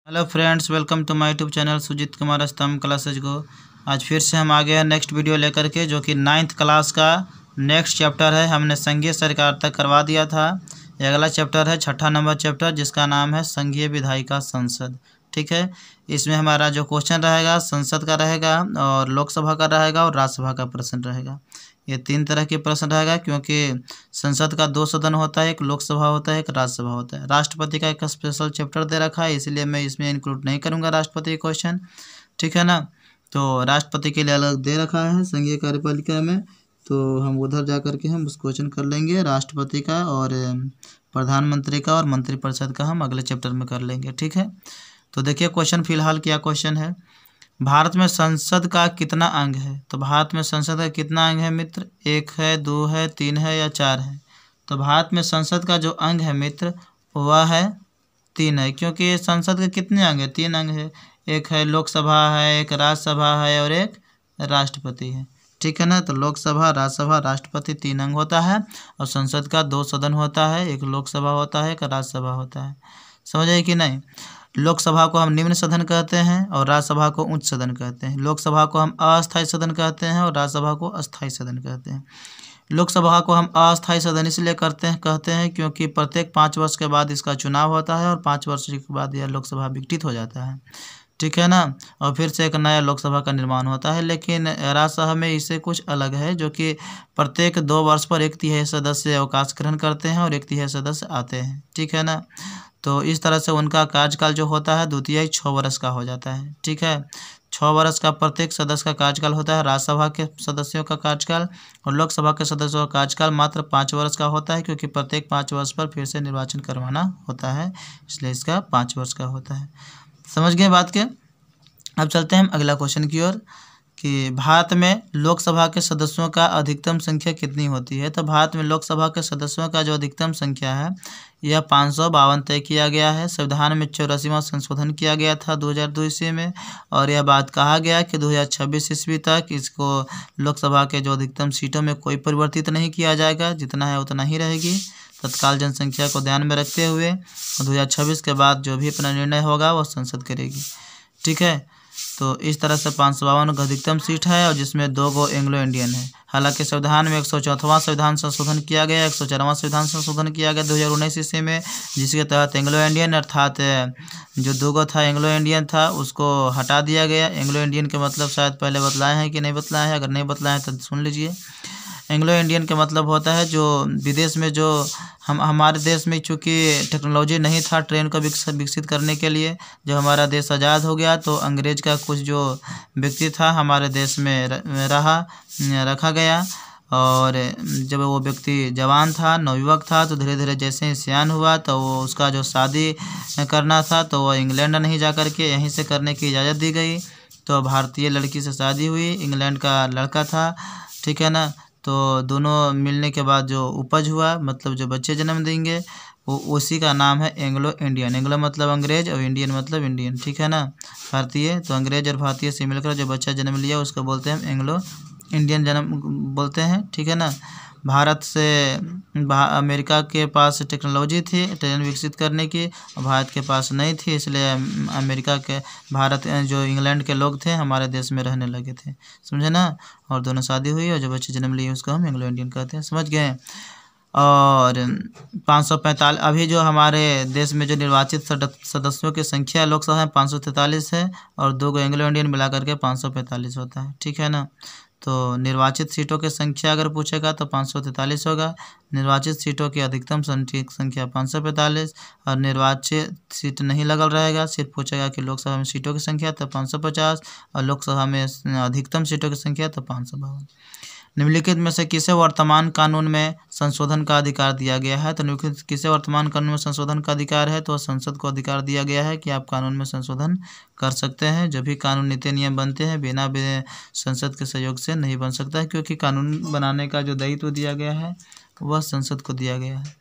Hello friends, welcome to my YouTube channel Sujeet Kumar Stambh classes को। आज फिर से हम आ गए हैं नेक्स्ट वीडियो लेकर के, जो कि 9th क्लास का नेक्स्ट चैप्टर है। हमने संघीय सरकार तक करवा दिया था। ये अगला चैप्टर है 6ठा नंबर चैप्टर, जिसका नाम है संघीय विधायिका संसद। ठीक है, इसमें हमारा जो क्वेश्चन रहेगा संसद का रहेगा और लोकसभा का रहेगा और राज्यसभा का प्रश्न रहेगा। ये 3 तरह के प्रश्न रहेगा, क्योंकि संसद का 2 सदन होता है, एक लोकसभा होता है, एक राज्यसभा होता है। राष्ट्रपति का एक स्पेशल चैप्टर दे रखा है, इसलिए मैं इसमें इंक्लूड नहीं करूंगा राष्ट्रपति के क्वेश्चन। ठीक है ना, तो राष्ट्रपति के लिए अलग दे रखा है संघीय कार्यपालिका में, तो हम उधर जा करके हम उस क्वेश्चन कर लेंगे। राष्ट्रपति का और प्रधानमंत्री का और मंत्रिपरिषद का हम अगले चैप्टर में कर लेंगे। ठीक है, तो देखिए क्वेश्चन फिलहाल क्या क्वेश्चन है। भारत में संसद का कितना अंग है? तो भारत में संसद का कितना अंग है मित्र? 1 है, 2 है, 3 है या 4 है? तो भारत में संसद का जो अंग है मित्र वह है 3 है, क्योंकि संसद के कितने अंग है? 3 अंग है। एक है लोकसभा है, एक राज्यसभा है और एक राष्ट्रपति है। ठीक है ना, तो लोकसभा, राज्यसभा, राष्ट्रपति 3 अंग होता है और संसद का 2 सदन होता है, एक लोकसभा होता है, एक राज्यसभा होता है। समझ आए कि नहीं? लोकसभा को हम निम्न सदन कहते हैं और राज्यसभा को उच्च सदन कहते हैं। लोकसभा को हम अस्थायी सदन कहते हैं और राज्यसभा को अस्थायी सदन कहते हैं। लोकसभा को हम अस्थायी सदन इसलिए कहते हैं क्योंकि प्रत्येक 5 वर्ष के बाद इसका चुनाव होता है और 5 वर्ष के बाद यह लोकसभा विघटित हो जाता है। ठीक है ना, और फिर से एक नया लोकसभा का निर्माण होता है। लेकिन राज्यसभा में इससे कुछ अलग है, जो कि प्रत्येक 2 वर्ष पर 1/3 सदस्य अवकाश ग्रहण करते हैं और 1/3 सदस्य आते हैं। ठीक है ना, तो इस तरह से उनका कार्यकाल जो होता है 2/3 6 वर्ष का हो जाता है। ठीक है, 6 वर्ष का प्रत्येक सदस्य का कार्यकाल होता है। राज्यसभा के सदस्यों का कार्यकाल और लोकसभा के सदस्यों का कार्यकाल मात्र 5 वर्ष का होता है, क्योंकि प्रत्येक 5 वर्ष पर फिर से निर्वाचन करवाना होता है, इसलिए इसका 5 वर्ष का होता है। समझ गए बात के? अब चलते हैं हम अगला क्वेश्चन की ओर कि भारत में लोकसभा के सदस्यों का अधिकतम संख्या कितनी होती है? तो भारत में लोकसभा के सदस्यों का जो अधिकतम संख्या है यह 552 तय किया गया है। संविधान में 84वां संशोधन किया गया था 2002 ईस्वी में, और यह बात कहा गया कि 2026 ईस्वी तक इसको लोकसभा के जो अधिकतम सीटों में कोई परिवर्तित नहीं किया जाएगा, जितना है उतना ही रहेगी तत्काल जनसंख्या को ध्यान में रखते हुए। 2026 के बाद जो भी अपना निर्णय होगा वह संसद करेगी। ठीक है, तो इस तरह से 552 का अधिकतम सीट है और जिसमें 2 गो एंग्लो इंडियन है। हालांकि संविधान में 104वां संविधान संशोधन किया गया, 104वां संविधान संशोधन किया गया 2019 ईस्वी में, जिसके तहत एंग्लो इंडियन अर्थात जो 2 गो था एंग्लो इंडियन था उसको हटा दिया गया। एंग्लो इंडियन के मतलब शायद पहले बतलाए हैं कि नहीं बतलाए हैं, अगर नहीं बतलाए हैं तो सुन लीजिए। एंग्लो इंडियन का मतलब होता है जो विदेश में जो हमारे देश में चूँकि टेक्नोलॉजी नहीं था ट्रेन को विकसित करने के लिए, जब हमारा देश आज़ाद हो गया तो अंग्रेज का कुछ जो व्यक्ति था हमारे देश में रखा गया, और जब वो व्यक्ति जवान था, नवयुवक था, तो धीरे धीरे जैसे ही सियान हुआ तो वो उसका जो शादी करना था तो वो इंग्लैंड नहीं जा कर के यहीं से करने की इजाज़त दी गई। तो भारतीय लड़की से शादी हुई, इंग्लैंड का लड़का था। ठीक है ना, तो दोनों मिलने के बाद जो उपज हुआ, मतलब जो बच्चे जन्म देंगे, वो उसी का नाम है एंग्लो इंडियन। एंग्लो मतलब अंग्रेज और इंडियन मतलब इंडियन। ठीक है ना, भारतीय, तो अंग्रेज और भारतीय से मिलकर जो बच्चा जन्म लिया उसको बोलते हैं एंग्लो इंडियन जन्म बोलते हैं। ठीक है ना, भारत से अमेरिका के पास टेक्नोलॉजी थी ट्रेन विकसित करने की, भारत के पास नहीं थी, इसलिए अमेरिका के भारत जो इंग्लैंड के लोग थे हमारे देश में रहने लगे थे। समझे ना, और दोनों शादी हुई और जो बच्चे जन्म लिए उसको हम एंग्लो इंडियन कहते हैं। समझ गए? और 545 अभी जो हमारे देश में जो निर्वाचित सदस्यों की संख्या लोकसभा में 543 है और 2 गो एंग्लो इंडियन मिला करके 545 होता है। ठीक है ना, तो निर्वाचित सीटों की संख्या अगर पूछेगा तो 543 होगा। निर्वाचित सीटों की अधिकतम संख्या 545, और निर्वाचित सीट नहीं लगल रहेगा, सिर्फ पूछेगा कि लोकसभा में सीटों की संख्या तो 550 और लोकसभा में अधिकतम सीटों की संख्या तो 552। निम्नलिखित में से किसे वर्तमान कानून में संशोधन का अधिकार दिया गया है? तो निम्नलिखित किसे वर्तमान कानून में संशोधन का अधिकार है? तो संसद को अधिकार दिया गया है कि आप कानून में संशोधन कर सकते हैं। जो भी कानून नीति नियम बनते हैं बिना संसद के सहयोग से नहीं बन सकता है, क्योंकि कानून बनाने का जो दायित्व दिया गया है वह संसद को दिया गया है।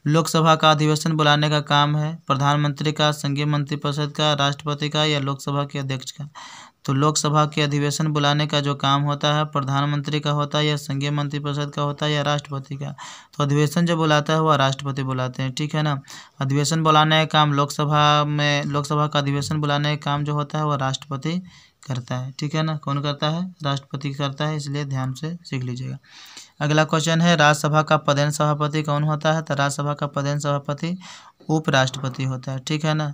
लोकसभा का अधिवेशन बुलाने का काम है प्रधानमंत्री का, संघीय मंत्रिपरिषद का, राष्ट्रपति का या लोकसभा के अध्यक्ष का? तो लोकसभा के अधिवेशन बुलाने का जो काम होता है प्रधानमंत्री का होता है या संघीय मंत्रिपरिषद का होता है या राष्ट्रपति का। तो अधिवेशन जो बुलाता है वह राष्ट्रपति बुलाते हैं, ठीक है ना। अधिवेशन बुलाने का काम लोकसभा का अधिवेशन बुलाने का काम जो होता है वह राष्ट्रपति करता है, ठीक है ना। कौन करता है? राष्ट्रपति करता है, इसलिए ध्यान से सीख लीजिएगा। अगला क्वेश्चन है राज्यसभा का पदेन सभापति कौन होता है? तो राज्यसभा का पदेन सभापति उपराष्ट्रपति होता है, ठीक है ना।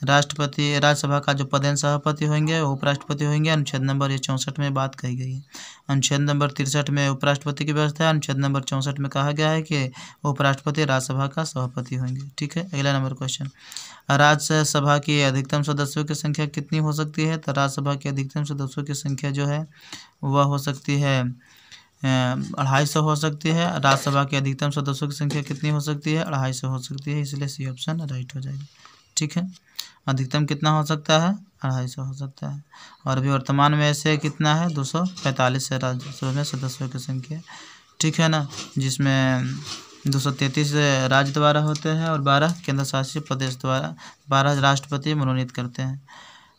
राज्यसभा का जो पदेन सभापति होंगे वो उपराष्ट्रपति होंगे। अनुच्छेद नंबर 64 में बात कही गई है। अनुच्छेद नंबर 63 में उपराष्ट्रपति की व्यवस्था है। अनुच्छेद नंबर 64 में कहा गया है कि उपराष्ट्रपति राज्यसभा का सभापति होंगे, ठीक है। अगला नंबर क्वेश्चन, राज्यसभा की अधिकतम सदस्यों की संख्या कितनी हो सकती है? तो राज्यसभा की अधिकतम सदस्यों की संख्या जो है वह हो सकती है 250 हो सकती है। राज्यसभा के अधिकतम सदस्यों की संख्या कितनी हो सकती है? 250 हो सकती है, इसलिए सी ऑप्शन राइट हो जाएगा, ठीक है। अधिकतम कितना हो सकता है? 250 हो सकता है। और अभी वर्तमान में ऐसे कितना है? 245 है राज्यसभा में सदस्यों की संख्या, ठीक है ना, जिसमें 233 राज्य द्वारा होते हैं और 12 केंद्र शासित प्रदेश द्वारा 12 राष्ट्रपति मनोनीत करते हैं।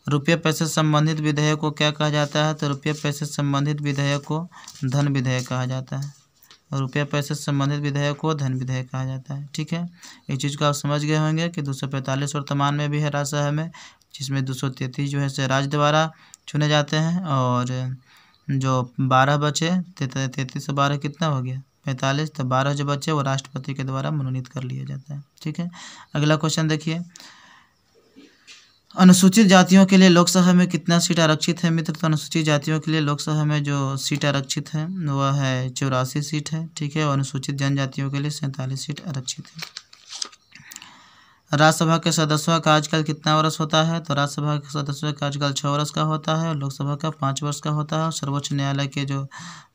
रुपये पैसे से संबंधित विधेयक को क्या कहा जाता है? तो रुपये पैसे से संबंधित विधेयक को धन विधेयक कहा जाता है। रुपये पैसे से संबंधित विधेयक को धन विधेयक कहा जाता है, ठीक है। इस चीज़ को आप समझ गए होंगे कि 245 वर्तमान में भी है राज्यसभा में, जिसमें 233 जो है से राज्य द्वारा चुने जाते हैं और जो 12 बचे 33 से 12 कितना हो गया? 45। तो 12 जो बचे वो राष्ट्रपति के द्वारा मनोनीत कर लिया जाता है, ठीक है। अगला क्वेश्चन देखिए, अनुसूचित जातियों के लिए लोकसभा में कितना सीट आरक्षित है मित्र? तो अनुसूचित जातियों के लिए लोकसभा में जो सीट आरक्षित है वह है 84 सीट है, ठीक है। और अनुसूचित जनजातियों के लिए 47 सीट आरक्षित है। राज्यसभा के सदस्यों का कार्यकाल कितना वर्ष होता है? तो राज्यसभा के सदस्यों का कार्यकाल 6 वर्ष का होता है और लोकसभा का 5 वर्ष का होता है। और सर्वोच्च न्यायालय के जो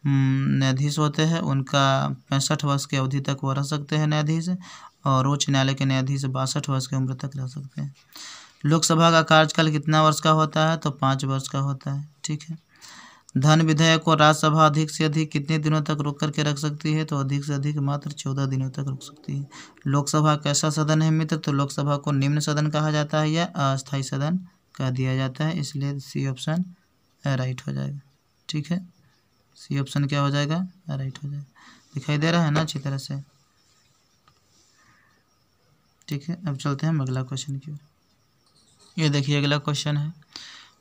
न्यायाधीश होते हैं उनका 65 वर्ष की अवधि तक वो रह सकते हैं न्यायाधीश, और उच्च न्यायालय के न्यायाधीश 62 वर्ष की उम्र तक रह सकते हैं। लोकसभा का कार्यकाल कितना वर्ष का होता है? तो 5 वर्ष का होता है, ठीक है। धन विधेयक को राज्यसभा अधिक से अधिक कितने दिनों तक रोक करके रख सकती है? तो अधिक से अधिक मात्र 14 दिनों तक रोक सकती है। लोकसभा कैसा सदन है मित्र? तो लोकसभा को निम्न सदन कहा जाता है या अस्थायी सदन कह दिया जाता है, इसलिए सी ऑप्शन राइट हो जाएगा, ठीक है। सी ऑप्शन क्या हो जाएगा? राइट हो जाएगा। दिखाई दे रहा है ना अच्छी तरह से, ठीक है। अब चलते हैं अगला क्वेश्चन की ओर। ये देखिए अगला क्वेश्चन है,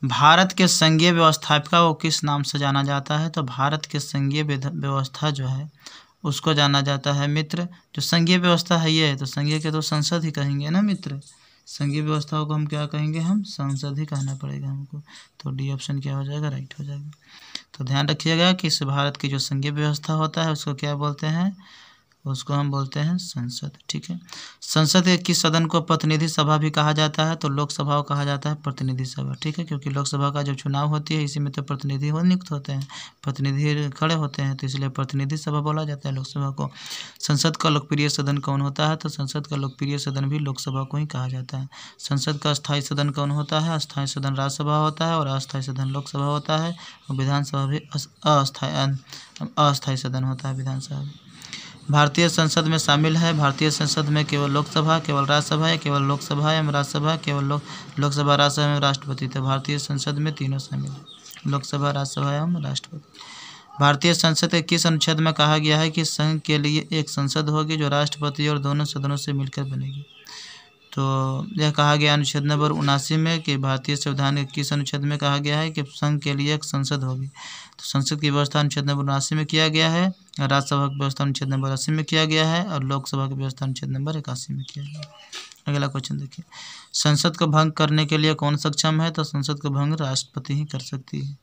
भारत के संघीय व्यवस्थापिका को किस नाम से जाना जाता है? तो भारत के संघीय व्यवस्था जो है उसको जाना जाता है मित्र, जो संघीय व्यवस्था है ये, तो संघीय के तो संसद ही कहेंगे ना मित्र। संघीय व्यवस्थाओं को हम क्या कहेंगे? हम संसद ही कहना पड़ेगा हमको। तो डी ऑप्शन क्या हो जाएगा? राइट हो जाएगा। तो ध्यान रखिएगा कि इस भारत की जो संघीय व्यवस्था होता है उसको क्या बोलते हैं? उसको हम बोलते हैं संसद, ठीक है। संसद के किस सदन को प्रतिनिधि सभा भी कहा जाता है? तो लोकसभा को कहा जाता है प्रतिनिधि सभा, ठीक है, क्योंकि लोकसभा का जब चुनाव होती है इसी में तो प्रतिनिधि नियुक्त होते हैं, प्रतिनिधि खड़े होते हैं, तो इसलिए प्रतिनिधि सभा बोला जाता है लोकसभा को। संसद का लोकप्रिय सदन कौन होता है? तो संसद का लोकप्रिय सदन भी लोकसभा को ही कहा जाता है। संसद का अस्थायी सदन कौन होता है? अस्थायी सदन राज्यसभा होता है और अस्थायी सदन लोकसभा होता है, और विधानसभा भी अस्थायी सदन होता है विधानसभा। भारतीय संसद में शामिल है, भारतीय संसद में केवल लोकसभा, केवल राज्यसभा या केवल लोकसभा एवं राज्यसभा, केवल लोकसभा राज्यसभा एवं राष्ट्रपति। तो भारतीय संसद में तीनों शामिल है, लोकसभा राज्यसभा एवं राष्ट्रपति। भारतीय संसद के किस अनुच्छेद में कहा गया है कि संघ के लिए एक संसद होगी जो राष्ट्रपति और दोनों सदनों से मिलकर बनेगी? तो यह कहा गया अनुच्छेद नंबर 79 में कि भारतीय संविधान के किस अनुच्छेद में कहा गया है कि संघ के लिए एक संसद होगी? तो संसद की व्यवस्था अनुच्छेद नंबर 79 में किया गया है, राज्यसभा की व्यवस्था अनुच्छेद नंबर 80 में किया गया है और लोकसभा की व्यवस्था अनुच्छेद नंबर 81 में किया गया है। अगला क्वेश्चन देखिए, संसद को भंग करने के लिए कौन सक्षम है? तो संसद को भंग राष्ट्रपति ही कर सकती है।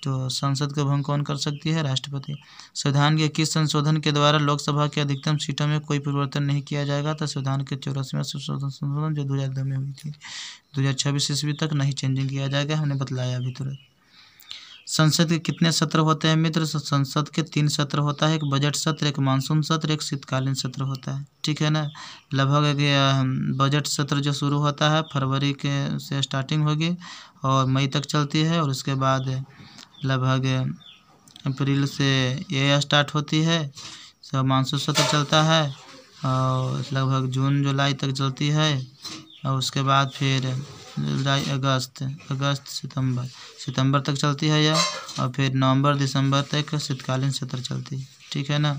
तो संसद का भंग कौन कर सकती है? राष्ट्रपति। संविधान के किस संशोधन के द्वारा लोकसभा की अधिकतम सीटों में कोई परिवर्तन नहीं किया जाएगा? तो संविधान के 84वां संशोधन जो 2002 में हुई थी, 2026 ईस्वी तक नहीं चेंजिंग किया जाएगा, हमने बतलाया अभी तुरंत। संसद के कितने सत्र होते हैं मित्र? संसद के 3 सत्र होता है, एक बजट सत्र, एक मानसून सत्र, एक शीतकालीन सत्र होता है, ठीक है ना। लगभग बजट सत्र जो शुरू होता है फरवरी के से स्टार्टिंग होगी और मई तक चलती है, और उसके बाद लगभग अप्रैल से ये स्टार्ट होती है, सब मानसून सत्र चलता है और लगभग जून जुलाई तक चलती है, और उसके बाद फिर जुलाई अगस्त सितंबर तक चलती है यह, और फिर नवंबर दिसंबर तक शीतकालीन सत्र चलती है। ठीक है ना।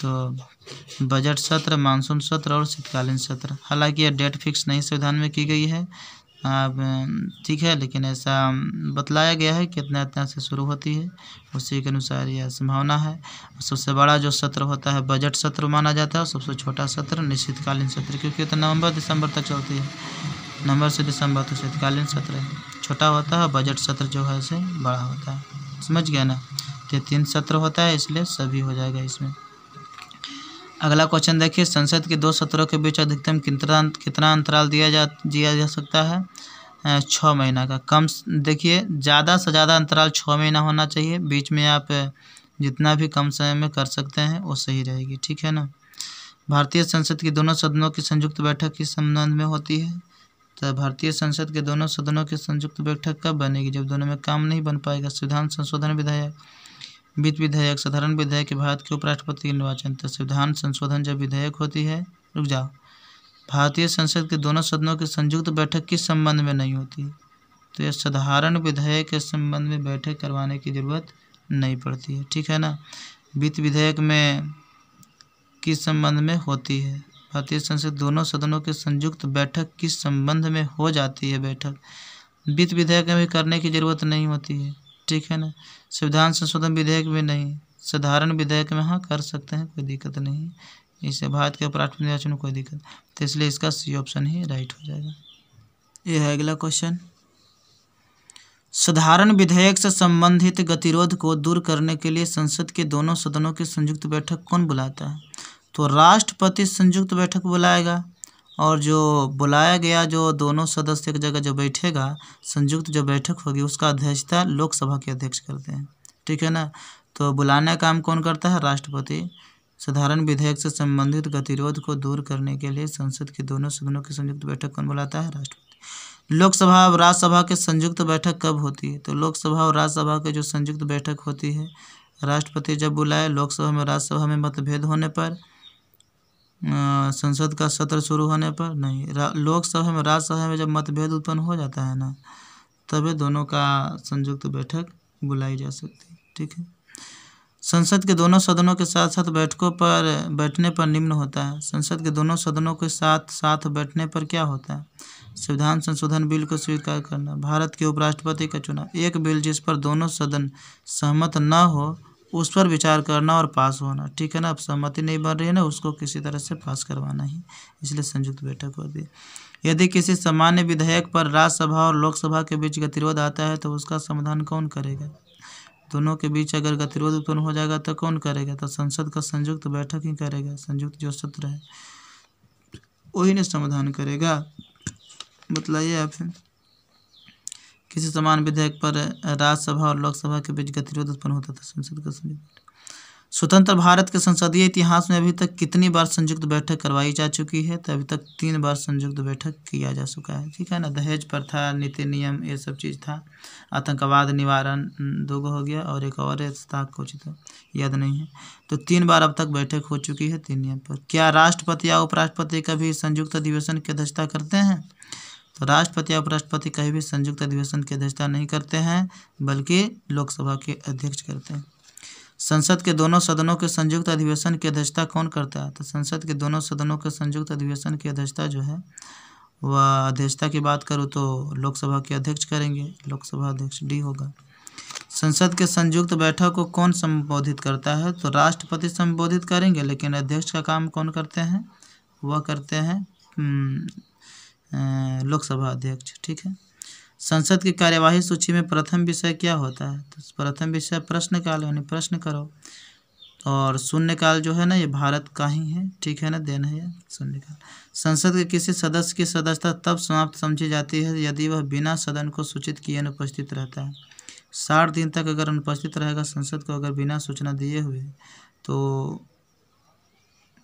तो बजट सत्र, मानसून सत्र और शीतकालीन सत्र, हालांकि यह डेट फिक्स नहीं संविधान में की गई है अब, ठीक है, लेकिन ऐसा बतलाया गया है कि इतना इतना से शुरू होती है, उसी के अनुसार यह संभावना है। सबसे बड़ा जो सत्र होता है बजट सत्र माना जाता है, और सबसे छोटा सत्र निश्चितकालीन सत्र, क्योंकि तो नवंबर दिसंबर तक चलती है, नवंबर से दिसंबर तो शीतकालीन सत्र है, छोटा होता है। बजट सत्र जो है से बड़ा होता है, समझ गया ना। तो 3 सत्र होता है, इसलिए सभी हो जाएगा इसमें। अगला क्वेश्चन देखिए, संसद के 2 सत्रों के बीच अधिकतम कितना अंतराल दिया जा सकता है? 6 महीना का। कम देखिए, ज़्यादा से ज़्यादा अंतराल 6 महीना होना चाहिए, बीच में आप जितना भी कम समय में कर सकते हैं वो सही रहेगी। ठीक है ना। भारतीय संसद की दोनों सदनों की संयुक्त बैठक किस संबंध में होती है? तो भारतीय संसद के दोनों सदनों की संयुक्त बैठक कब बनेगी? जब दोनों में काम नहीं बन पाएगा। संविधान संशोधन विधेयक, वित्त विधेयक, साधारण विधेयक, भारत के उपराष्ट्रपति के निर्वाचन। तो संविधान संशोधन जब विधेयक होती है, रुक जाओ, भारतीय संसद के दोनों सदनों की संयुक्त बैठक किस संबंध में नहीं होती? तो यह साधारण विधेयक के संबंध में बैठक करवाने की जरूरत नहीं पड़ती है। ठीक है ना। वित्त विधेयक में किस संबंध में होती है? भारतीय संसद दोनों सदनों की संयुक्त बैठक किस संबंध में हो जाती है बैठक? वित्त विधेयक में भी करने की जरूरत नहीं होती है। ठीक है ना। संविधान संशोधन विधेयक में नहीं, साधारण विधेयक में हाँ कर सकते हैं, कोई दिक्कत नहीं। इससे भारत के उपराष्ट्रपति निर्वाचन में कोई दिक्कत, तो इसलिए इसका सी ऑप्शन ही राइट हो जाएगा। ये है अगला क्वेश्चन। साधारण विधेयक से संबंधित गतिरोध को दूर करने के लिए संसद के दोनों सदनों की संयुक्त बैठक कौन बुलाता है? तो राष्ट्रपति संयुक्त बैठक बुलाएगा, और जो बुलाया गया जो दोनों सदस्य एक जगह जो बैठेगा, संयुक्त जो बैठक होगी उसका अध्यक्षता लोकसभा के अध्यक्ष करते हैं। ठीक है ना। तो बुलाने का काम कौन करता है? राष्ट्रपति। साधारण विधेयक से संबंधित गतिरोध को दूर करने के लिए संसद के दोनों सदनों की संयुक्त बैठक कौन बुलाता है? राष्ट्रपति। लोकसभा और राज्यसभा की संयुक्त बैठक कब होती है? तो लोकसभा और राज्यसभा की जो संयुक्त बैठक होती है, राष्ट्रपति जब बुलाए, लोकसभा में राज्यसभा में मतभेद होने पर, संसद का सत्र शुरू होने पर नहीं, लोकसभा में राज्यसभा में जब मतभेद उत्पन्न हो जाता है ना, तभी दोनों का संयुक्त बैठक बुलाई जा सकती है। ठीक है। संसद के दोनों सदनों के साथ साथ बैठने पर निम्न होता है। संसद के दोनों सदनों के साथ साथ बैठने पर क्या होता है? संविधान संशोधन बिल को स्वीकार करना, भारत के उपराष्ट्रपति का चुनाव, एक बिल जिस पर दोनों सदन सहमत न हो उस पर विचार करना और पास होना। ठीक है ना। अब सहमति नहीं बन रही है ना, उसको किसी तरह से पास करवाना ही, इसलिए संयुक्त बैठक होती है। यदि किसी सामान्य विधेयक पर राज्यसभा और लोकसभा के बीच गतिरोध आता है तो उसका समाधान कौन करेगा? दोनों के बीच अगर गतिरोध उत्पन्न हो जाएगा तो कौन करेगा? तो संसद का संयुक्त बैठक ही करेगा, संयुक्त जो सत्र है वही ने समाधान करेगा। बतलाइए आप। किसी समान विधेयक पर राज्यसभा और लोकसभा के बीच गतिरोध उत्पन्न होता था, संसद का संयुक्त। स्वतंत्र भारत के संसदीय इतिहास में अभी तक कितनी बार संयुक्त बैठक करवाई जा चुकी है? तो अभी तक 3 बार संयुक्त बैठक किया जा चुका है। ठीक है ना। दहेज प्रथा, नीति नियम, ये सब चीज़ था। आतंकवाद निवारण 2 हो गया, और एक और था कुछ था, याद नहीं है। तो 3 बार अब तक बैठक हो चुकी है 3 नियम पर। क्या राष्ट्रपति या उपराष्ट्रपति कभी संयुक्त अधिवेशन की अध्यक्षता करते हैं? तो राष्ट्रपति या उपराष्ट्रपति कहीं भी संयुक्त अधिवेशन की अध्यक्षता नहीं करते हैं, बल्कि लोकसभा के अध्यक्ष करते हैं। संसद के दोनों सदनों के संयुक्त अधिवेशन की अध्यक्षता कौन करता है? तो संसद के दोनों सदनों के संयुक्त अधिवेशन की अध्यक्षता जो है, वह अध्यक्षता की बात करूँ तो लोकसभा के अध्यक्ष करेंगे, लोकसभा अध्यक्ष डी होगा। संसद के संयुक्त बैठक को कौन संबोधित करता है? तो राष्ट्रपति संबोधित करेंगे, लेकिन अध्यक्ष का काम कौन करते हैं? वह करते हैं लोकसभा अध्यक्ष। ठीक है। संसद की कार्यवाही सूची में प्रथम विषय क्या होता है? तो प्रथम विषय प्रश्नकाल, यानी प्रश्न करो, और शून्यकाल जो है ना, ये भारत का ही है। ठीक है ना, देन है शून्यकाल। संसद के किसी सदस्य की सदस्यता तब समाप्त समझी जाती है यदि वह बिना सदन को सूचित किए अनुपस्थित रहता है। 60 दिन तक अगर अनुपस्थित रहेगा संसद को, अगर बिना सूचना दिए हुए, तो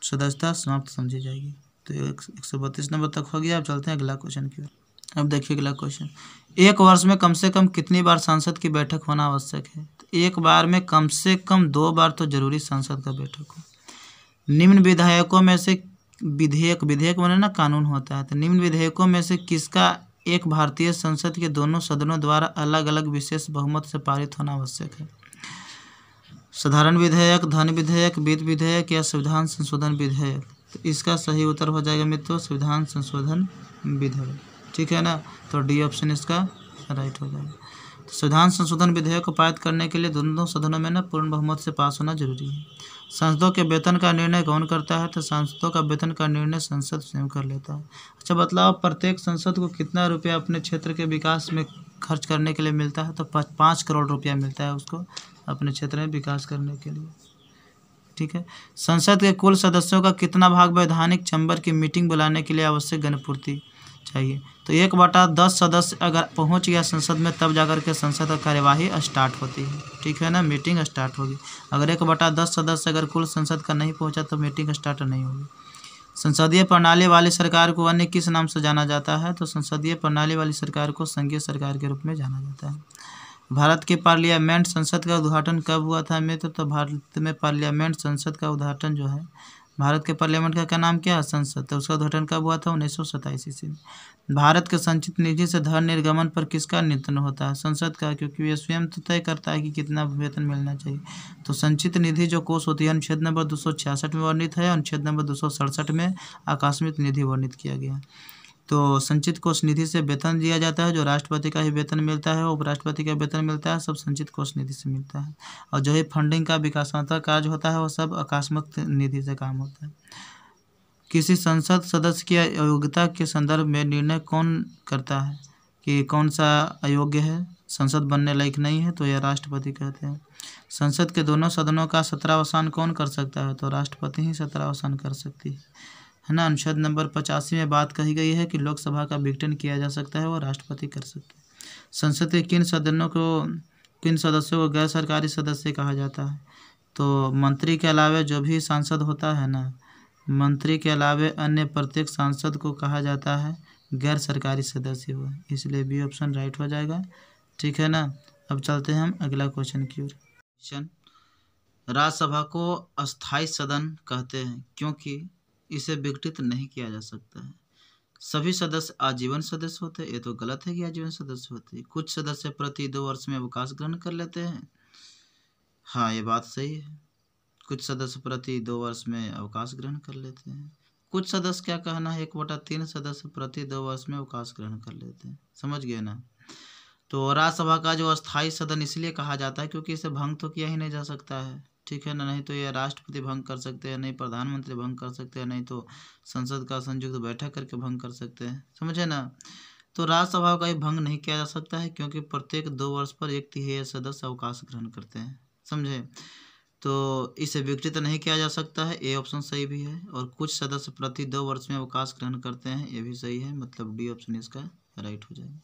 सदस्यता समाप्त समझी जाएगी। तो 132 नंबर तक हो गया। अब चलते हैं अगला क्वेश्चन की ओर। अब देखिए अगला क्वेश्चन, एक वर्ष में कम से कम कितनी बार संसद की बैठक होना आवश्यक है? तो एक बार में कम से कम 2 बार तो जरूरी संसद का बैठक हो। निम्न विधेयकों में से विधेयक बने ना, कानून होता है, तो निम्न विधेयकों में से किसका एक भारतीय संसद के दोनों सदनों द्वारा अलग अलग विशेष बहुमत से पारित होना आवश्यक है। साधारण विधेयक, धन विधेयक, वित्त विधेयक या संविधान संशोधन विधेयक। तो इसका सही उत्तर हो जाएगा मित्रों संविधान संशोधन विधेयक। ठीक है ना, तो डी ऑप्शन इसका राइट हो जाएगा। तो संविधान संशोधन विधेयक को पारित करने के लिए दोनों सदनों में ना पूर्ण बहुमत से पास होना जरूरी है। सांसदों के वेतन का निर्णय कौन करता है? तो सांसदों का वेतन का निर्णय संसद स्वयं कर लेता है। अच्छा बतलाओ, प्रत्येक संसद को कितना रुपया अपने क्षेत्र के विकास में खर्च करने के लिए मिलता है? तो 5 करोड़ रुपया मिलता है उसको अपने क्षेत्र में विकास करने के लिए। ठीक है। संसद के कुल सदस्यों का कितना भाग वैधानिक चैम्बर की मीटिंग बुलाने के लिए आवश्यक जनपूर्ति चाहिए? तो 1/10 सदस्य अगर पहुंच गया संसद में तब जाकर के संसद का कार्यवाही स्टार्ट होती है। ठीक है ना, मीटिंग स्टार्ट होगी। अगर 1/10 सदस्य अगर कुल संसद का नहीं पहुंचा तो मीटिंग स्टार्ट नहीं होगी। संसदीय प्रणाली वाली सरकार को अन्य किस नाम से जाना जाता है? तो संसदीय प्रणाली वाली सरकार को संघीय सरकार के रूप में जाना जाता है। भारत के पार्लियामेंट संसद का उद्घाटन कब हुआ था मित्र? तो भारत में पार्लियामेंट संसद का उद्घाटन जो है, भारत के पार्लियामेंट का क्या नाम क्या है? संसद। तो उसका उद्घाटन कब हुआ था? 1927 ईस्वी में। भारत के संचित निधि से धन निर्गमन पर किसका नियंत्रण होता है? संसद का, क्योंकि ये स्वयं तो तय करता है कि कितना वेतन मिलना चाहिए। तो संचित निधि जो कोष होती है अनुच्छेद नंबर 266 में वर्णित है, अनुच्छेद नंबर 267 में आकस्मिक निधि वर्णित किया गया है। तो संचित कोष निधि से वेतन दिया जाता है। जो राष्ट्रपति का ही वेतन मिलता है, उपराष्ट्रपति का वेतन मिलता है, सब संचित कोष निधि से मिलता है। और जो ही फंडिंग का विकासात्मक कार्य होता है वो सब आकस्मिक निधि से काम होता है। किसी संसद सदस्य की अयोग्यता के संदर्भ में निर्णय कौन करता है कि कौन सा अयोग्य है, संसद बनने लायक नहीं है? तो यह राष्ट्रपति कहते हैं। संसद के दोनों सदनों का सत्रावसान कौन कर सकता है? तो राष्ट्रपति ही सत्रावसान कर सकती है ना। अनुच्छेद नंबर 85 में बात कही गई है कि लोकसभा का विघटन किया जा सकता है, वो राष्ट्रपति कर सकते हैं। संसद के किन सदस्यों को गैर सरकारी सदस्य कहा जाता है? तो मंत्री के अलावा जो भी सांसद होता है ना, मंत्री के अलावा अन्य प्रत्येक सांसद को कहा जाता है गैर सरकारी सदस्य हुआ, इसलिए बी ऑप्शन राइट हो जाएगा। ठीक है ना। अब चलते हैं हम अगला क्वेश्चन की ओर। क्वेश्चन, राज्यसभा को अस्थायी सदन कहते हैं क्योंकि इसे विघटित नहीं किया जा सकता है। सभी सदस्य आजीवन सदस्य होते हैं। ये तो गलत है कि आजीवन सदस्य होते हैं। कुछ सदस्य प्रति 2 वर्ष में अवकाश ग्रहण कर लेते हैं। हाँ, ये बात सही है। कुछ सदस्य प्रति 2 वर्ष में अवकाश ग्रहण कर लेते हैं। कुछ सदस्य क्या कहना है, 1/3 सदस्य प्रति 2 वर्ष में अवकाश ग्रहण कर लेते हैं। समझ गए ना। तो राज्यसभा का जो अस्थायी सदन इसलिए कहा जाता है क्योंकि इसे भंग तो किया ही नहीं जा सकता है। ठीक है ना, नहीं तो ये राष्ट्रपति भंग कर सकते हैं, नहीं प्रधानमंत्री भंग कर सकते हैं, नहीं तो संसद का संयुक्त बैठक करके भंग कर सकते हैं। समझे ना। तो राज्यसभा का ये भंग नहीं किया जा सकता है क्योंकि प्रत्येक 2 वर्ष पर 1/3 सदस्य अवकाश ग्रहण करते हैं। समझे। तो इसे विघटित नहीं किया जा सकता है, ए ऑप्शन सही भी है। और कुछ सदस्य प्रति 2 वर्ष में अवकाश ग्रहण करते हैं, ये भी सही है, मतलब डी ऑप्शन इसका राइट हो जाएगा।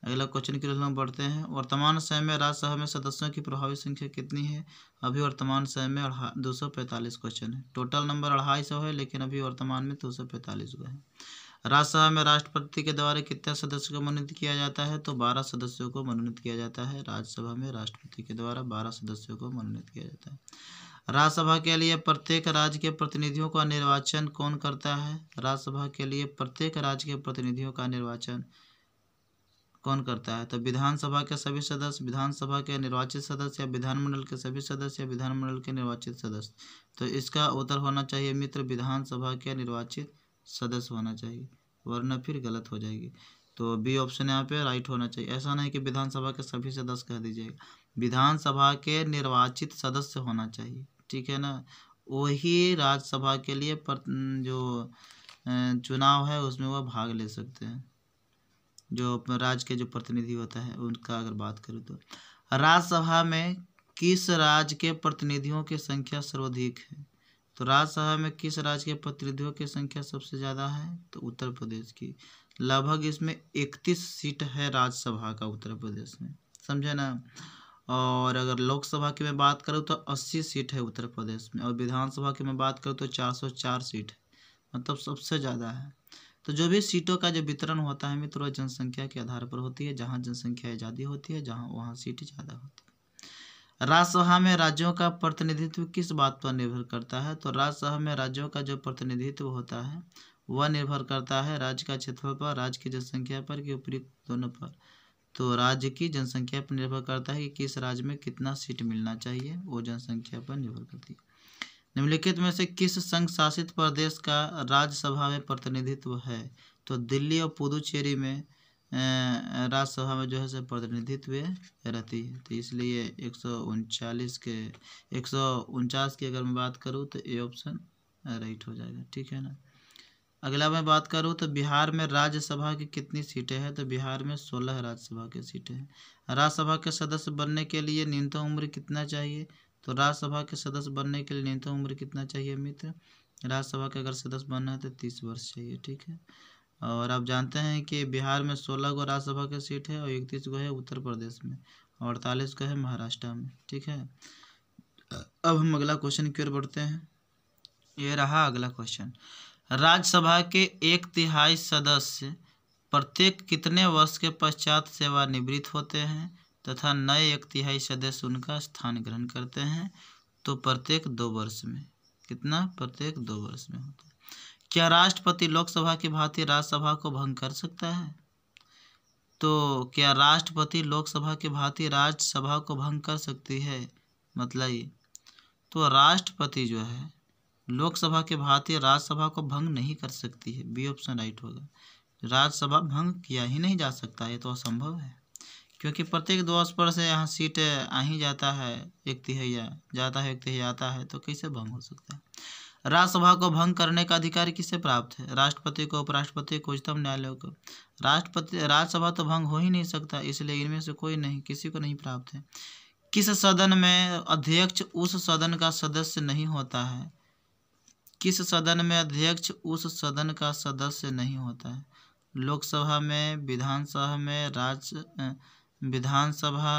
अगला क्वेश्चन की तरफ हम बढ़ते हैं। वर्तमान समय में राज्यसभा में सदस्यों की प्रभावी संख्या कितनी है? अभी वर्तमान समय में 245 क्वेश्चन है। टोटल नंबर 250 है, लेकिन अभी वर्तमान में 245 हुआ है। राज्यसभा में राष्ट्रपति के द्वारा कितने सदस्यों को मनोनीत किया जाता है? तो 12 सदस्यों को मनोनीत किया जाता है। राज्यसभा में राष्ट्रपति के द्वारा 12 सदस्यों को मनोनीत किया जाता है। राज्यसभा के लिए प्रत्येक राज्य के प्रतिनिधियों का निर्वाचन कौन करता है? राज्यसभा के लिए प्रत्येक राज्य के प्रतिनिधियों का निर्वाचन कौन करता है? तो विधानसभा के सभी सदस्य, विधानसभा के निर्वाचित सदस्य, या विधानमंडल के सभी सदस्य, या विधानमंडल के निर्वाचित सदस्य। तो इसका उत्तर होना चाहिए मित्र विधानसभा के निर्वाचित सदस्य होना चाहिए, वरना फिर गलत हो जाएगी। तो बी ऑप्शन यहाँ पे राइट होना चाहिए। ऐसा नहीं कि विधानसभा के सभी सदस्य कह दीजिएगा, विधानसभा के निर्वाचित सदस्य होना चाहिए। ठीक है ना। वही राज्यसभा के लिए जो चुनाव है उसमें वह भाग ले सकते हैं, जो राज्य के जो प्रतिनिधि होता है उनका अगर बात करें तो। राज्यसभा में किस राज्य के प्रतिनिधियों की संख्या सर्वाधिक है? तो राज्यसभा में किस राज्य के प्रतिनिधियों की संख्या सबसे ज़्यादा है? तो उत्तर प्रदेश की। लगभग इसमें 31 सीट है राज्यसभा का उत्तर प्रदेश में। समझे ना। और अगर लोकसभा की मैं बात करूँ तो 80 सीट है उत्तर प्रदेश में, और विधानसभा की मैं बात करूँ तो 404 सीट है, मतलब सबसे ज़्यादा है। तो जो भी सीटों का जो वितरण होता है मित्रों, जनसंख्या के आधार पर होती है। जहाँ जनसंख्या ज़्यादा होती है, जहाँ वहाँ सीट ज़्यादा होती है। राज्यसभा में राज्यों का प्रतिनिधित्व किस बात पर निर्भर करता है? तो राज्यसभा में राज्यों का जो प्रतिनिधित्व होता है वह निर्भर करता है राज्य का क्षेत्रफल पर, राज्य की जनसंख्या पर, कि उपयुक्त दोनों पर। तो राज्य की जनसंख्या पर निर्भर करता है कि किस राज्य में कितना सीट मिलना चाहिए, वो जनसंख्या पर निर्भर करती है। निम्नलिखित में से किस संघ शासित प्रदेश का राज्यसभा में प्रतिनिधित्व है? तो दिल्ली और पुदुचेरी में राज्यसभा में जो है सो प्रतिनिधित्व रहती है। तो इसलिए 139 के 149 की अगर मैं बात करूँ तो ए ऑप्शन राइट हो जाएगा, ठीक है ना। अगला मैं बात करूँ तो बिहार में राज्यसभा की कितनी सीटें हैं? तो बिहार में 16 राज्यसभा की सीटें हैं। राज्यसभा के सदस्य बनने के लिए न्यूनतम उम्र कितना चाहिए? तो राज्यसभा के सदस्य बनने के लिए न्यूनतम उम्र कितना चाहिए मित्र? राज्यसभा के अगर सदस्य बनना है तो 30 वर्ष चाहिए, ठीक है। और आप जानते हैं कि बिहार में 16 गो राज्यसभा की सीट है और 31 गो है उत्तर प्रदेश में और 48 गो है महाराष्ट्र में, ठीक है। अब हम अगला क्वेश्चन की ओर बढ़ते हैं। ये रहा अगला क्वेश्चन। राज्यसभा के 1/3 सदस्य प्रत्येक कितने वर्ष के पश्चात सेवानिवृत्त होते हैं तथा नए 1/3 सदस्य उनका स्थान ग्रहण करते हैं? तो प्रत्येक 2 वर्ष में। कितना? प्रत्येक 2 वर्ष में होता है। क्या राष्ट्रपति लोकसभा की भांति राज्यसभा को भंग कर सकता है? तो क्या राष्ट्रपति लोकसभा की भांति राज्यसभा को भंग कर सकती है? मतलब ये तो राष्ट्रपति जो है लोकसभा के भांति राज्यसभा को भंग नहीं कर सकती है। बी ऑप्शन राइट होगा। राज्यसभा भंग किया ही नहीं जा सकता, ये तो असंभव है, क्योंकि प्रत्येक 2 वर्ष पर से यहाँ सीट आ ही जाता है, 1/3 जाता है, 1/3 आता है, तो कैसे भंग हो सकता है? राज्यसभा को भंग करने का अधिकार किसे प्राप्त है? राष्ट्रपति को, उपराष्ट्रपति को, उच्चतम न्यायालय को। राज्यसभा तो भंग हो ही नहीं सकता, इसलिए इनमें से कोई नहीं, किसी को नहीं प्राप्त है। किस सदन में अध्यक्ष उस सदन का सदस्य नहीं होता है? किस सदन में अध्यक्ष उस सदन का सदस्य नहीं होता है? लोकसभा में, विधानसभा में, विधानसभा,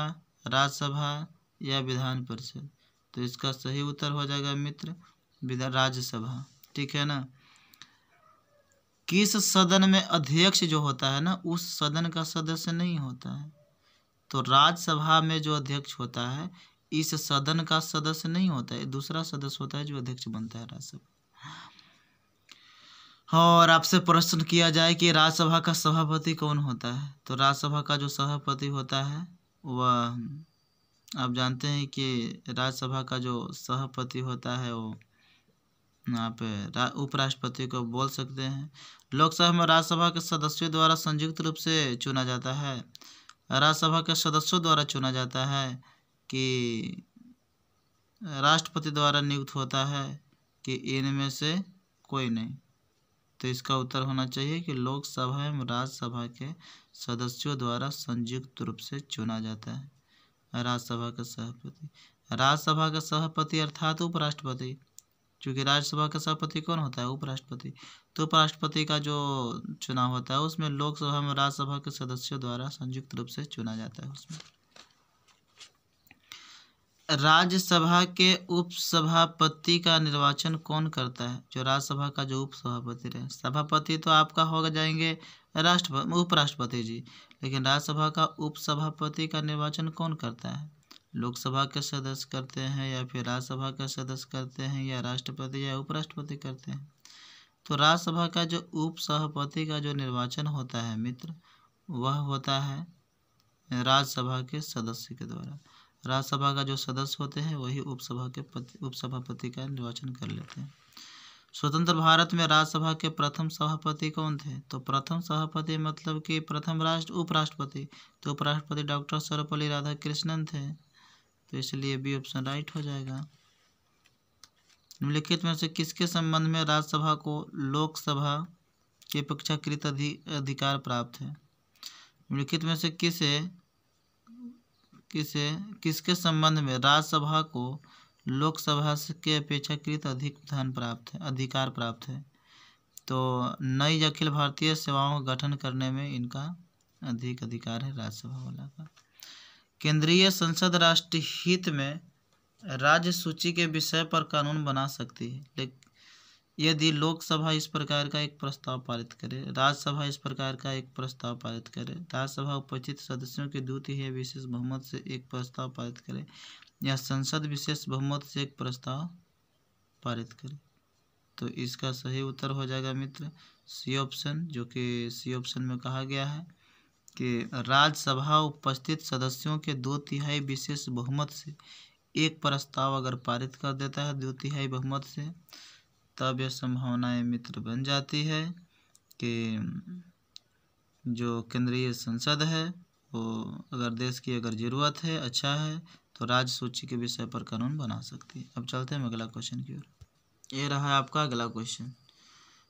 राज्यसभा या विधान परिषद? तो इसका सही उत्तर हो जाएगा मित्र राज्यसभा, ठीक है ना। किस सदन में अध्यक्ष जो होता है ना उस सदन का सदस्य नहीं होता है? तो राज्यसभा में जो अध्यक्ष होता है इस सदन का सदस्य नहीं होता है, दूसरा सदस्य होता है जो अध्यक्ष बनता है राज्यसभा। और आपसे प्रश्न किया जाए कि राज्यसभा का सभापति कौन होता है? तो राज्यसभा का जो सभापति होता है वह आप जानते हैं कि राज्यसभा का जो सभापति होता है वो आप उपराष्ट्रपति को बोल सकते हैं। लोकसभा में राज्यसभा के सदस्यों द्वारा संयुक्त रूप से चुना जाता है, राज्यसभा के सदस्यों द्वारा चुना जाता है कि राष्ट्रपति द्वारा नियुक्त होता है कि इनमें से कोई नहीं? तो इसका उत्तर होना चाहिए कि लोकसभा एवं राज्यसभा के सदस्यों द्वारा संयुक्त रूप से चुना जाता है राज्यसभा का सभापति। राज्यसभा का सभापति अर्थात उपराष्ट्रपति, क्योंकि राज्यसभा का सभापति कौन होता है? उपराष्ट्रपति। तो उपराष्ट्रपति का जो चुनाव होता है उसमें लोकसभा में राज्यसभा के सदस्यों द्वारा संयुक्त रूप से चुना जाता है उसमें। राज्यसभा के उपसभापति का निर्वाचन कौन करता है? जो राज्यसभा का जो उपसभापति रहे, सभापति तो आपका हो जाएंगे उपराष्ट्रपति जी, लेकिन राज्यसभा का उपसभापति का निर्वाचन कौन करता है? लोकसभा के सदस्य करते हैं या फिर राज्यसभा के सदस्य करते हैं या राष्ट्रपति या उपराष्ट्रपति करते हैं? तो राज्यसभा का जो उपसभापति का जो निर्वाचन होता है मित्र वह होता है राज्यसभा के सदस्य के द्वारा। राज्यसभा का जो सदस्य होते हैं वही उपसभापति का निर्वाचन कर लेते हैं। स्वतंत्र भारत में राज्यसभा के प्रथम सभापति कौन थे? तो प्रथम सभापति मतलब कि प्रथम उपराष्ट्रपति, तो उपराष्ट्रपति डॉक्टर सर्वपल्ली राधाकृष्णन थे, तो इसलिए बी ऑप्शन राइट हो जाएगा। निम्नलिखित में से किसके संबंध में राज्यसभा को लोकसभा के अपेक्षाकृत अधिकार प्राप्त है? निम्नलिखित में से किसके संबंध में राज्यसभा को लोकसभा के अपेक्षाकृत अधिकार प्राप्त है? तो नई अखिल भारतीय सेवाओं का गठन करने में इनका अधिक अधिकार है राज्यसभा वाला का। केंद्रीय संसद राष्ट्रीय हित में राज्य सूची के विषय पर कानून बना सकती है, लेकिन यदि लोकसभा इस प्रकार का एक प्रस्ताव पारित करे, राज्यसभा इस प्रकार का एक प्रस्ताव पारित करे, राज्यसभा उपस्थित सदस्यों के द्वितीय विशेष बहुमत से एक प्रस्ताव पारित करे या संसद विशेष बहुमत से एक प्रस्ताव पारित करे, तो इसका सही उत्तर हो जाएगा मित्र सी ऑप्शन, जो कि सी ऑप्शन में कहा गया है कि राज्यसभा उपस्थित सदस्यों के 2/3 विशेष बहुमत से एक प्रस्ताव अगर पारित कर देता है 2/3 बहुमत से, तब यह संभावनाएं मित्र बन जाती है कि जो केंद्रीय संसद है वो अगर देश की अगर ज़रूरत है, अच्छा है, तो राज्य सूची के विषय पर कानून बना सकती है। अब चलते हैं अगला क्वेश्चन की ओर। ये रहा है आपका अगला क्वेश्चन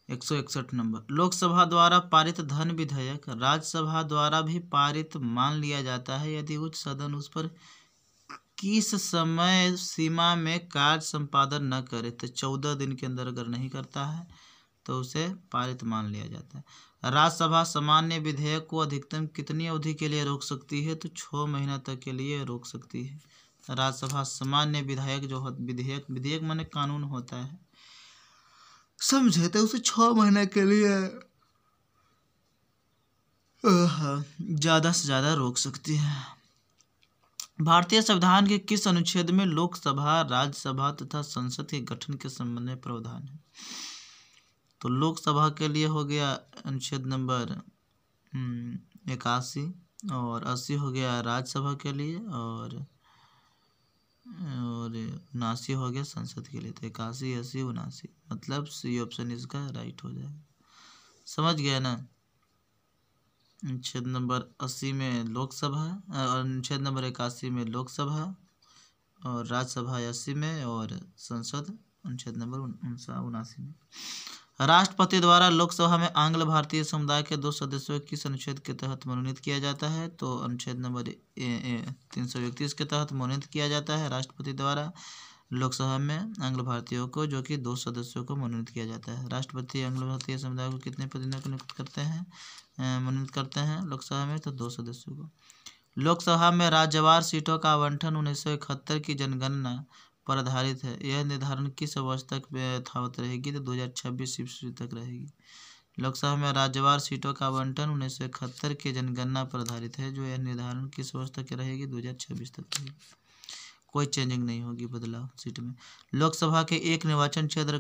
161 नंबर। लोकसभा द्वारा पारित धन विधेयक राज्यसभा द्वारा भी पारित मान लिया जाता है यदि उच्च सदन उस पर किस समय सीमा में कार्य संपादन न करे। तो 14 दिन के अंदर अगर नहीं करता है तो उसे पारित मान लिया जाता है। राज्यसभा सामान्य विधेयक को अधिकतम कितनी अवधि के लिए रोक सकती है। तो 6 महीना तक के लिए रोक सकती है। राज्यसभा सामान्य विधायक जो विधेयक माने कानून होता है, समझे, तो उसे 6 महीने के लिए ज़्यादा से ज़्यादा रोक सकती है। भारतीय संविधान के किस अनुच्छेद में लोकसभा, राज्यसभा तथा संसद के गठन के संबंध में प्रावधान है। तो लोकसभा के लिए हो गया अनुच्छेद नंबर 81 और 80 हो गया राज्यसभा के लिए, और 79 हो गया संसद के लिए। तो 81, 80, 79, मतलब सी ऑप्शन इसका राइट हो जाएगा। समझ गया ना। अनुच्छेद नंबर 80 में लोकसभा, अनुच्छेद नंबर 81 में लोकसभा, और राज्यसभा 80 में, और संसद अनुच्छेद नंबर 79 में। राष्ट्रपति द्वारा लोकसभा में आंग्ल भारतीय समुदाय के 2 सदस्यों को किस अनुच्छेद के तहत मनोनीत किया जाता है। तो अनुच्छेद नंबर 331 के तहत मनोनीत किया जाता है राष्ट्रपति द्वारा लोकसभा में आंग्ल भारतीयों को, जो कि 2 सदस्यों को मनोनीत किया जाता है। राष्ट्रपति आंग्ल भारतीय समुदाय को कितने प्रतिनिधियों को नियुक्त करते हैं, मनोनीत करते हैं लोकसभा में। तो 2 सदस्यों को। लोकसभा में राज्यवार सीटों का आवंटन 1971 की जनगणना पर आधारित है। यह निर्धारण किस वर्ष तक यथावत रहेगी। तो 2026 ईस्वी तक रहेगी। लोकसभा में राज्यवार सीटों का आवंटन 1971 की जनगणना पर आधारित है, जो यह निर्धारण किस वर्ष तक रहेगी। 2026 तक रहेगी। कोई चेंजिंग नहीं होगी, बदलाव सीट में। लोकसभा के एक निर्वाचन क्षेत्र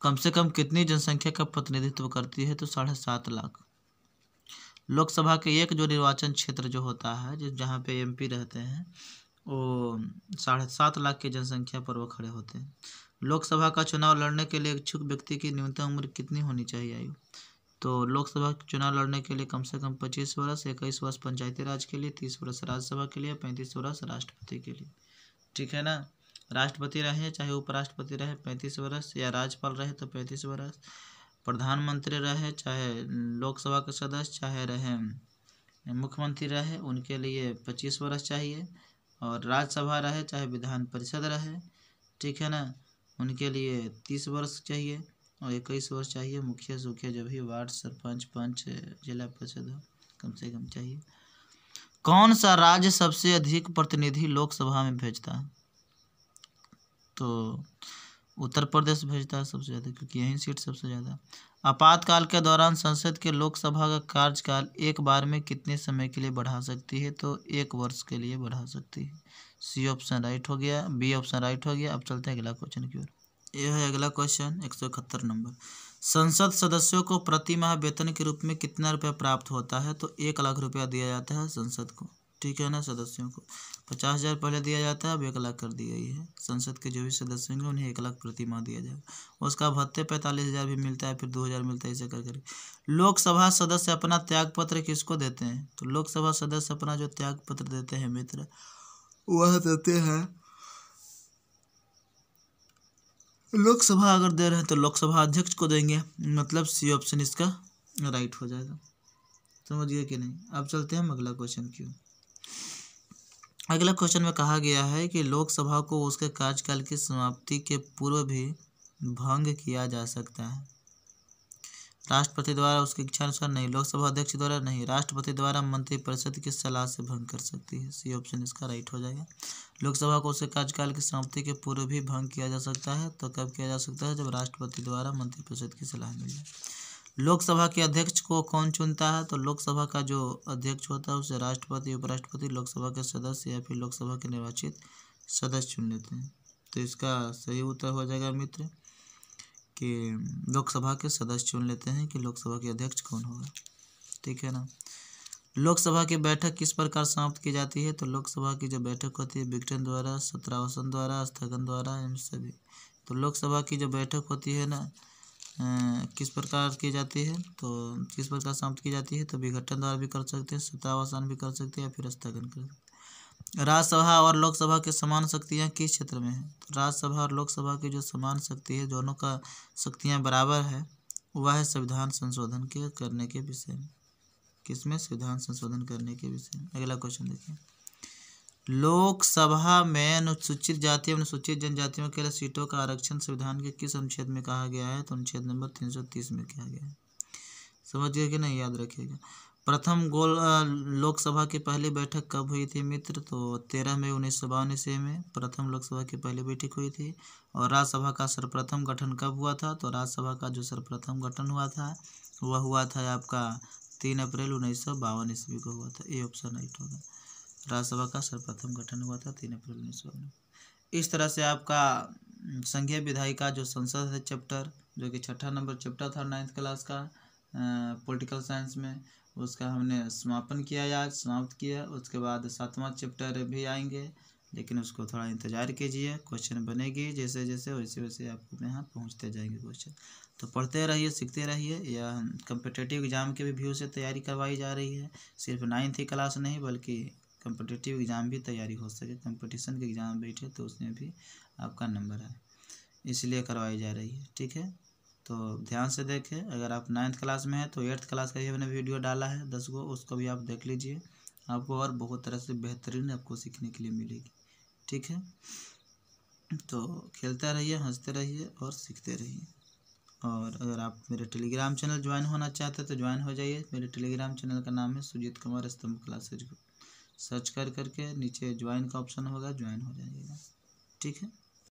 कम से कम कितनी जनसंख्या का प्रतिनिधित्व करती है। तो 7.5 लाख। लोकसभा के एक जो निर्वाचन क्षेत्र जो होता है, जहाँ पे एमपी रहते हैं, वो 7.5 लाख की जनसंख्या पर वो खड़े होते हैं। लोकसभा का चुनाव लड़ने के लिए इच्छुक व्यक्ति की न्यूनतम उम्र कितनी होनी चाहिए आयु। तो लोकसभा चुनाव लड़ने के लिए कम से कम 25 वर्ष, 21 वर्ष पंचायती राज के लिए, 30 वर्ष राज्यसभा के लिए, 35 वर्ष राष्ट्रपति के लिए। ठीक है ना। राष्ट्रपति रहे चाहे उपराष्ट्रपति रहे 35 वर्ष, या राज्यपाल रहे तो 35 वर्ष, प्रधानमंत्री रहे चाहे लोकसभा के सदस्य चाहे रहे मुख्यमंत्री रहे, उनके लिए 25 वर्ष चाहिए, और राज्यसभा रहे चाहे विधान परिषद रहे, ठीक है ना, उनके लिए 30 वर्ष चाहिए, और 21 वर्ष चाहिए मुखिया सुखिया जो भी वार्ड सरपंच पंच जिला परिषद हो, कम से कम चाहिए। कौन सा राज्य सबसे अधिक प्रतिनिधि लोकसभा में भेजता है। तो उत्तर प्रदेश भेजता है सबसे ज़्यादा, क्योंकि यही सीट सबसे ज़्यादा। आपातकाल के दौरान संसद के लोकसभा का कार्यकाल एक बार में कितने समय के लिए बढ़ा सकती है। तो 1 वर्ष के लिए बढ़ा सकती है। सी ऑप्शन राइट हो गया, बी ऑप्शन राइट हो गया। अब चलते हैं अगला क्वेश्चन की ओर। यह है अगला क्वेश्चन 171 नंबर। संसद सदस्यों को प्रति माह वेतन के रूप में कितना रुपया प्राप्त होता है। तो 1 लाख रुपया दिया जाता है संसद को, ठीक है ना। सदस्यों को 50,000 पहले दिया जाता है, अब 1 लाख कर दी गई है। संसद के जो भी सदस्य होंगे उन्हें 1 लाख प्रति माह दिया जाएगा। उसका भत्ते 45,000 भी मिलता है, फिर 2,000 मिलता है, ऐसे कर। लोकसभा सदस्य अपना त्याग पत्र किसको देते हैं। तो लोकसभा सदस्य अपना जो त्याग पत्र देते हैं मित्र, वह देते हैं लोकसभा अगर दे रहे हैं तो लोकसभा अध्यक्ष को देंगे, मतलब सी ऑप्शन इसका राइट हो जाएगा। समझिए कि नहीं। अब चलते हैं अगला क्वेश्चन की ओर। अगला क्वेश्चन में कहा गया है कि लोकसभा को उसके कार्यकाल की समाप्ति के पूर्व भी भंग किया जा सकता है। राष्ट्रपति द्वारा उसकी इच्छा अनुसार नहीं, लोकसभा अध्यक्ष द्वारा नहीं, राष्ट्रपति द्वारा मंत्रिपरिषद की सलाह से भंग कर सकती है। सी ऑप्शन इसका राइट हो जाएगा। लोकसभा को उसके कार्यकाल की समाप्ति के पूर्व भी भंग किया जा सकता है। तो कब किया जा सकता है, जब राष्ट्रपति द्वारा मंत्रिपरिषद की सलाह मिल जाए। लोकसभा के अध्यक्ष को कौन चुनता है। तो लोकसभा का जो अध्यक्ष होता है उसे राष्ट्रपति, उपराष्ट्रपति, लोकसभा के सदस्य या फिर लोकसभा के निर्वाचित सदस्य चुन लेते हैं। तो इसका सही उत्तर हो जाएगा मित्र कि लोकसभा के सदस्य चुन लेते हैं कि लोकसभा के अध्यक्ष कौन होगा। ठीक है ना। लोकसभा की बैठक किस प्रकार समाप्त की जाती है? तो लोकसभा की जो बैठक होती है विघटन द्वारा, सत्रावसान द्वारा, स्थगन द्वारा, इन सभी। तो लोकसभा की जो बैठक होती है ना किस प्रकार की जाती है? तो किस प्रकार समाप्त की जाती है? तो विघटन द्वारा भी कर सकते हैं, सत्रावसान भी कर सकते हैं, या फिर स्थगन कर सकते हैं। राज्यसभा और लोकसभा की समान शक्तियाँ किस क्षेत्र में है? तो राज्यसभा और लोकसभा की जो समान शक्ति है, दोनों का शक्तियाँ बराबर है, वह है संविधान संशोधन के करने के विषय में। किसमें? संविधान संशोधन करने के विषय में। अगला क्वेश्चन देखिए, लोकसभा में अनुसूचित जाति एवं अनुसूचित जनजातियों के लिए सीटों का आरक्षण संविधान के किस अनुच्छेद में कहा गया है? तो अनुच्छेद नंबर 330 में कहा गया है। समझिए कि नहीं, याद रखिएगा। प्रथम लोकसभा की पहली बैठक कब हुई थी मित्र? तो 13 मई 1952 ईस्वी में प्रथम लोकसभा की पहली बैठक हुई थी। और राज्यसभा का सर्वप्रथम गठन कब हुआ था? तो राज्यसभा का जो सर्वप्रथम गठन हुआ था वह हुआ था आपका 3 अप्रैल 1952 ईस्वी को हुआ था। ये ऑप्शन राइट होगा। राज्यसभा का सर्वप्रथम गठन हुआ था 3 अप्रैल 1952। इस तरह से आपका संघीय विधायिका जो संसद है चैप्टर, जो कि 6ठा नंबर चैप्टर था 9th क्लास का पॉलिटिकल साइंस में, उसका हमने समापन किया या समाप्त किया। उसके बाद 7वां चैप्टर भी आएंगे, लेकिन उसको थोड़ा इंतजार कीजिए। क्वेश्चन बनेगी जैसे जैसे वैसे वैसे आपको यहाँ पहुँचते जाएंगे क्वेश्चन। तो पढ़ते रहिए, सीखते रहिए। या कम्पिटिटिव एग्जाम के भी व्यू से तैयारी करवाई जा रही है। सिर्फ 9th ही क्लास नहीं बल्कि कम्पिटिटिव एग्ज़ाम भी तैयारी हो सके, कंपटीशन के एग्ज़ाम बैठे तो उसमें भी आपका नंबर है, इसलिए करवाई जा रही है। ठीक है, तो ध्यान से देखें। अगर आप 9th क्लास में हैं तो 8th क्लास का ही मैंने वीडियो डाला है 10 गो, उसको भी आप देख लीजिए। आपको और बहुत तरह से बेहतरीन आपको सीखने के लिए मिलेगी। ठीक है, तो खेलते रहिए, हंसते रहिए और सीखते रहिए। और अगर आप मेरे टेलीग्राम चैनल ज्वाइन होना चाहते हैं तो ज्वाइन हो जाइए। मेरे टेलीग्राम चैनल का नाम है सुजीत कुमार स्तंभ क्लासेज। सर्च करके नीचे ज्वाइन का ऑप्शन होगा, ज्वाइन हो जाइएगा। ठीक है।